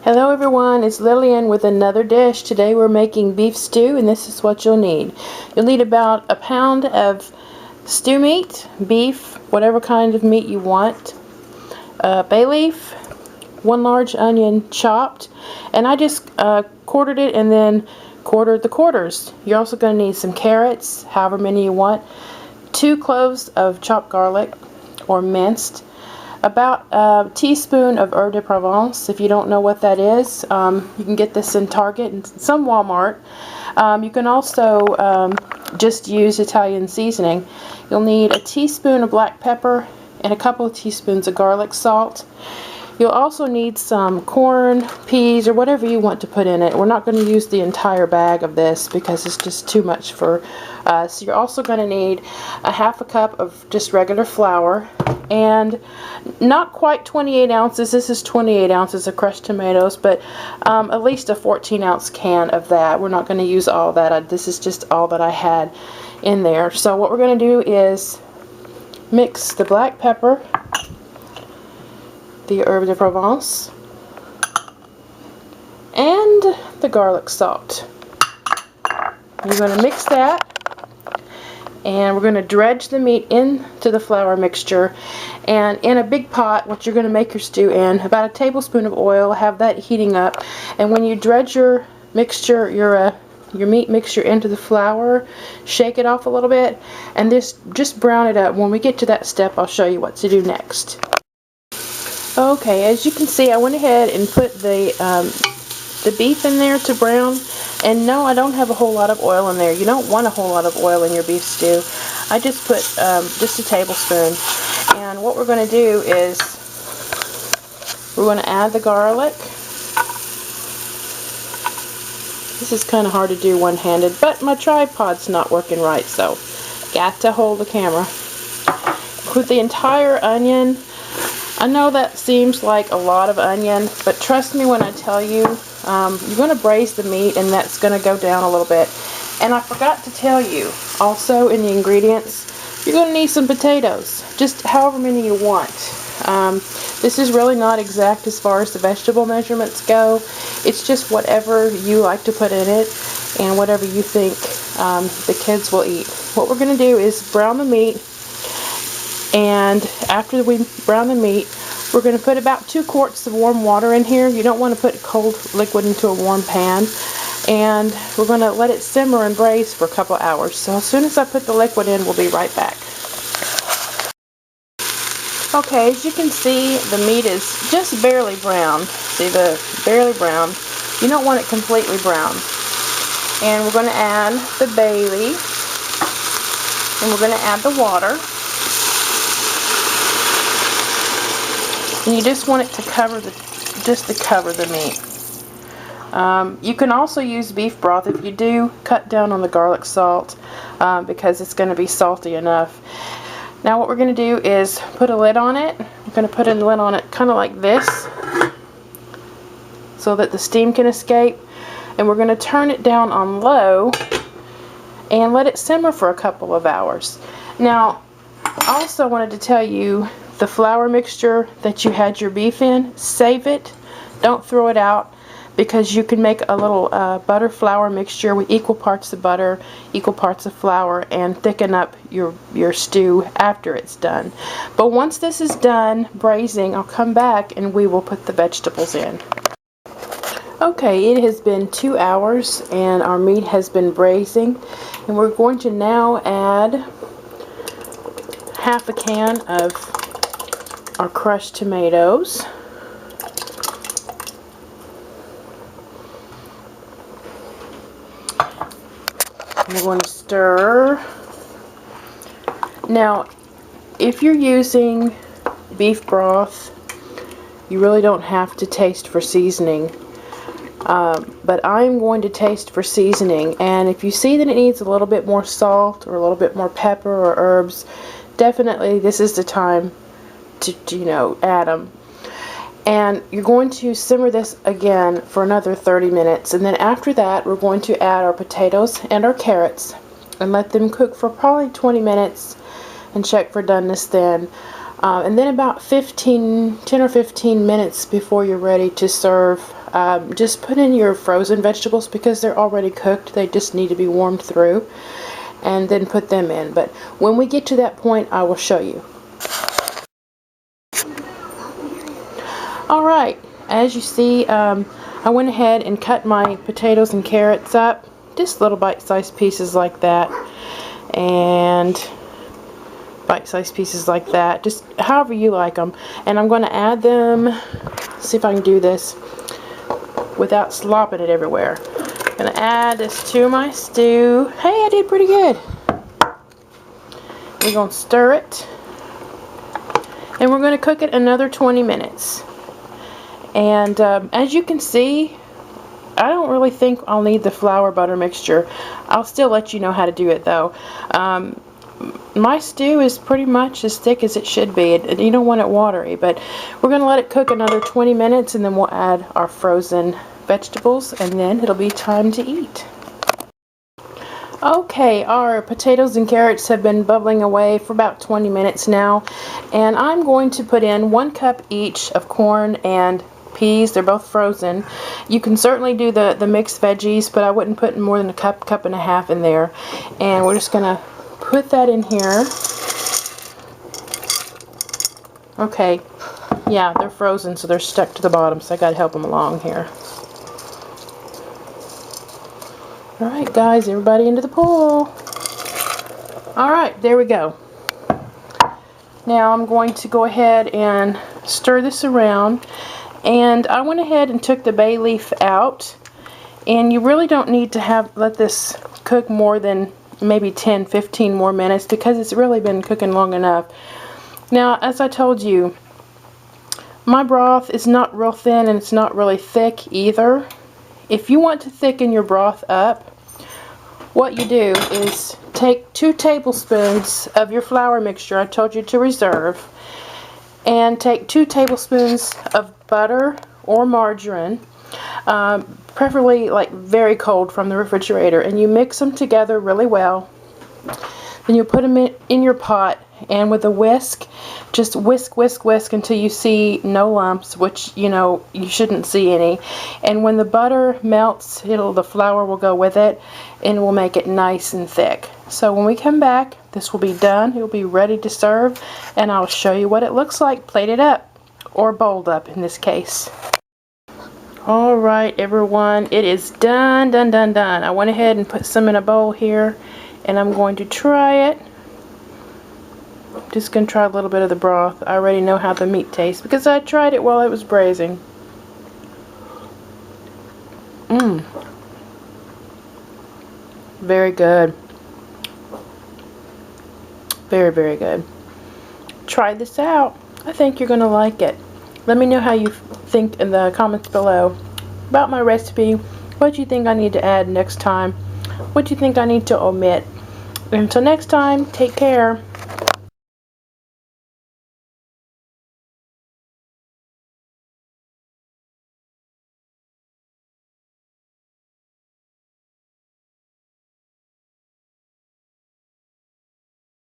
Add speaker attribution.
Speaker 1: Hello everyone, it's Lillian with another dish. Today we're making beef stew, and this is what you'll need. You'll need about a pound of stew meat, beef, whatever kind of meat you want, bay leaf, one large onion chopped, and I just quartered it and then quartered the quarters. You're also going to need some carrots, however many you want, 2 cloves of chopped garlic or minced, about a teaspoon of herbes de Provence. If you don't know what that is, you can get this in Target and some Walmart. You can also just use Italian seasoning. You'll need a teaspoon of black pepper and a couple of teaspoons of garlic salt. You'll also need some corn, peas, or whatever you want to put in it. We're not going to use the entire bag of this because it's just too much for us. You're also going to need a half a cup of just regular flour, and not quite 28 ounces. This is 28 ounces of crushed tomatoes, but at least a 14-ounce can of that. We're not going to use all that. This is just all that I had in there. So what we're going to do is mix the black pepper, the herbes de Provence, and the garlic salt. You're going to mix that, and we're going to dredge the meat into the flour mixture. And in a big pot, what you're going to make your stew in, about a tablespoon of oil, have that heating up. And when you dredge your mixture, your meat mixture into the flour, shake it off a little bit, and just brown it up. When we get to that step, I'll show you what to do next. Okay, as you can see, I went ahead and put the beef in there to brown. And no, I don't have a whole lot of oil in there. You don't want a whole lot of oil in your beef stew. I just put just a tablespoon. And what we're going to do is we're going to add the garlic. This is kind of hard to do one-handed, but my tripod's not working right, so got to hold the camera. Put the entire onion. I know that seems like a lot of onion, but trust me when I tell you, you're going to braise the meat, and that's going to go down a little bit. And I forgot to tell you, also in the ingredients, you're going to need some potatoes, just however many you want. This is really not exact as far as the vegetable measurements go. It's just whatever you like to put in it and whatever you think the kids will eat. What we're going to do is brown the meat. And after we brown the meat, we're going to put about 2 quarts of warm water in here. You don't want to put cold liquid into a warm pan. And we're going to let it simmer and braise for a couple hours. So as soon as I put the liquid in, we'll be right back. Okay, as you can see, the meat is just barely brown. See, barely brown. You don't want it completely brown. And we're going to add the bay leaf. And we're going to add the water. And you just want it to cover the meat. You can also use beef broth. If you do, cut down on the garlic salt because it's going to be salty enough. Now what we're going to do is put a lid on it. We're going to put a lid on it kind of like this so that the steam can escape. And we're going to turn it down on low and let it simmer for a couple of hours. Now, I also wanted to tell you, the flour mixture that you had your beef in, save it. Don't throw it out, because you can make a little butter flour mixture with equal parts of butter, equal parts of flour, and thicken up your stew after it's done. But once this is done braising, I'll come back and we will put the vegetables in. Okay, it has been 2 hours and our meat has been braising, and we're going to now add half a can of our crushed tomatoes. And we're going to stir. Now, if you're using beef broth, you really don't have to taste for seasoning. But I'm going to taste for seasoning, and if you see that it needs a little bit more salt or a little bit more pepper or herbs, definitely this is the time to add them. And you're going to simmer this again for another 30 minutes, and then after that we're going to add our potatoes and our carrots and let them cook for probably 20 minutes and check for doneness then. And then about 10 or 15 minutes before you're ready to serve, just put in your frozen vegetables because they're already cooked. They just need to be warmed through, and then put them in. But when we get to that point, I will show you. Alright, as you see, I went ahead and cut my potatoes and carrots up, just little bite-sized pieces like that, and bite-sized pieces like that, just however you like them. And I'm going to add them, see if I can do this without slopping it everywhere. I'm going to add this to my stew. Hey, I did pretty good. We're going to stir it, and we're going to cook it another 20 minutes. And as you can see, I don't really think I'll need the flour butter mixture. I'll still let you know how to do it though. My stew is pretty much as thick as it should be. You don't want it watery, but we're going to let it cook another 20 minutes, and then we'll add our frozen vegetables, and then it'll be time to eat. Okay, our potatoes and carrots have been bubbling away for about 20 minutes now, and I'm going to put in 1 cup each of corn and peas. They're both frozen. You can certainly do the mixed veggies, but I wouldn't put more than a cup and a half in there. And we're just gonna put that in here. Okay, yeah, they're frozen, so they're stuck to the bottom, so I gotta help them along here. Alright guys, everybody into the pool. Alright, there we go. Now I'm going to go ahead and stir this around. And I went ahead and took the bay leaf out, and you really don't need to let this cook more than maybe 10-15 more minutes, because it's really been cooking long enough. Now, as I told you, my broth is not real thin and it's not really thick either. If you want to thicken your broth up, what you do is take 2 tablespoons of your flour mixture I told you to reserve, and take 2 tablespoons of butter or margarine, preferably like very cold from the refrigerator, and you mix them together really well. Then you put them in your pot, and with a whisk, just whisk until you see no lumps, which you know you shouldn't see any. And when the butter melts, the flour will go with it, and it will make it nice and thick. So when we come back, this will be done. It will be ready to serve, and I'll show you what it looks like plated up, or bowled up in this case. Alright everyone, it is done. I went ahead and put some in a bowl here, and I'm going to try it. I'm just going to try a little bit of the broth. I already know how the meat tastes because I tried it while it was braising. Very good. Very, very good. Try this out. I think you're going to like it. Let me know how you think in the comments below about my recipe. What do you think I need to add next time? What do you think I need to omit? Until next time, take care.